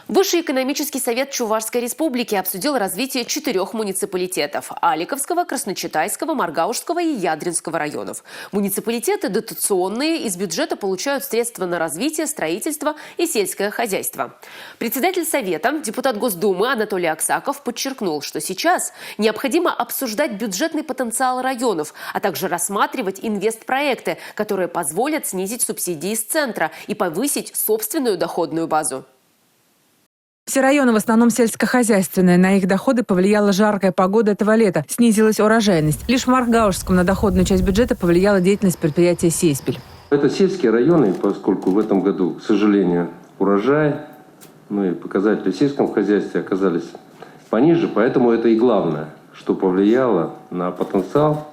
Высший экономический совет Чувашской республики обсудил развитие 4 муниципалитетов – Аликовского, Красночитайского, Маргаушского и Ядринского районов. Муниципалитеты дотационные, из бюджета получают средства на развитие, строительство и сельское хозяйство. Председатель совета, депутат Госдумы Анатолий Аксаков подчеркнул, что сейчас необходимо обсуждать бюджетный потенциал районов, а также рассматривать инвестпроекты, которые позволят снизить субсидии с центра и повысить собственную доходную базу. Все районы в основном сельскохозяйственные. На их доходы повлияла жаркая погода этого лета. Снизилась урожайность. Лишь в Маргаушском на доходную часть бюджета повлияла деятельность предприятия «Сеспель». Это сельские районы, поскольку в этом году, к сожалению, урожай, и показатели в сельском хозяйстве оказались пониже. Поэтому это и главное, что повлияло на потенциал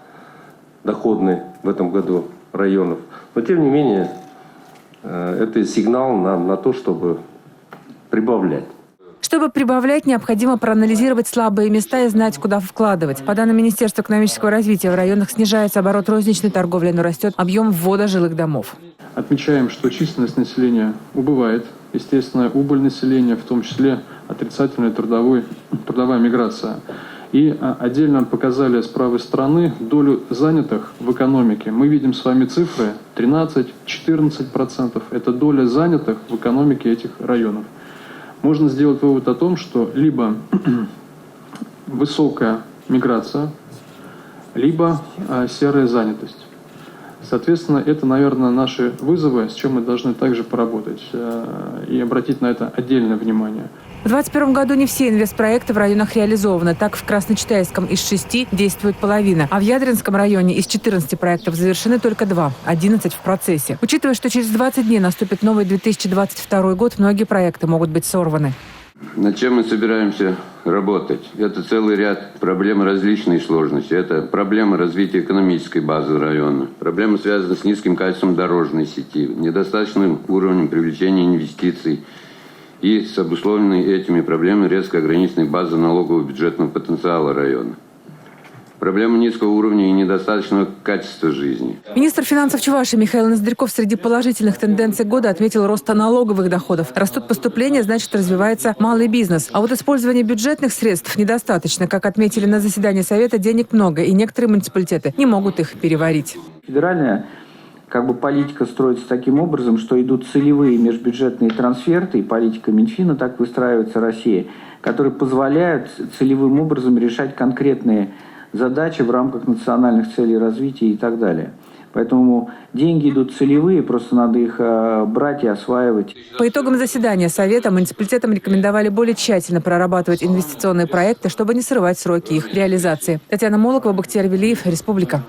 доходный в этом году районов. Но тем не менее, это сигнал нам на то, чтобы прибавлять. Чтобы прибавлять, необходимо проанализировать слабые места и знать, куда вкладывать. По данным Министерства экономического развития, в районах снижается оборот розничной торговли, но растет объем ввода жилых домов. Отмечаем, что численность населения убывает. Естественно, убыль населения, в том числе отрицательная трудовая миграция. И отдельно показали с правой стороны долю занятых в экономике. Мы видим с вами цифры 13-14%. Это доля занятых в экономике этих районов. Можно сделать вывод о том, что либо высокая миграция, либо серая занятость. Соответственно, это, наверное, наши вызовы, с чем мы должны также поработать и обратить на это отдельное внимание. В 2021 году не все инвестпроекты в районах реализованы. Так, в Красночитайском из 6 действует половина, а в Ядринском районе из 14 проектов завершены только 2, 11 в процессе. Учитывая, что через 20 дней наступит новый 2022 год, многие проекты могут быть сорваны. Над чем мы собираемся работать? Это целый ряд проблем различной сложности. Это проблемы развития экономической базы района. Проблемы связаны с низким качеством дорожной сети, недостаточным уровнем привлечения инвестиций и с обусловленной этими проблемами резко ограниченной базы налогового бюджетного потенциала района. Проблема низкого уровня и недостаточного качества жизни. Министр финансов Чувашии Михаил Ноздряков среди положительных тенденций года отметил рост налоговых доходов. Растут поступления, значит, развивается малый бизнес. А вот использование бюджетных средств недостаточно. Как отметили на заседании Совета, денег много, и некоторые муниципалитеты не могут их переварить. Федеральная политика строится таким образом, что идут целевые межбюджетные трансферты, и политика Минфина так выстраивается Россия, которые позволяют целевым образом решать конкретные задачи в рамках национальных целей развития и так далее. Поэтому деньги идут целевые, просто надо их брать и осваивать. По итогам заседания Совета муниципалитетам рекомендовали более тщательно прорабатывать инвестиционные проекты, чтобы не срывать сроки их реализации. Татьяна Молокова, Бахтияр Велиев, Республика.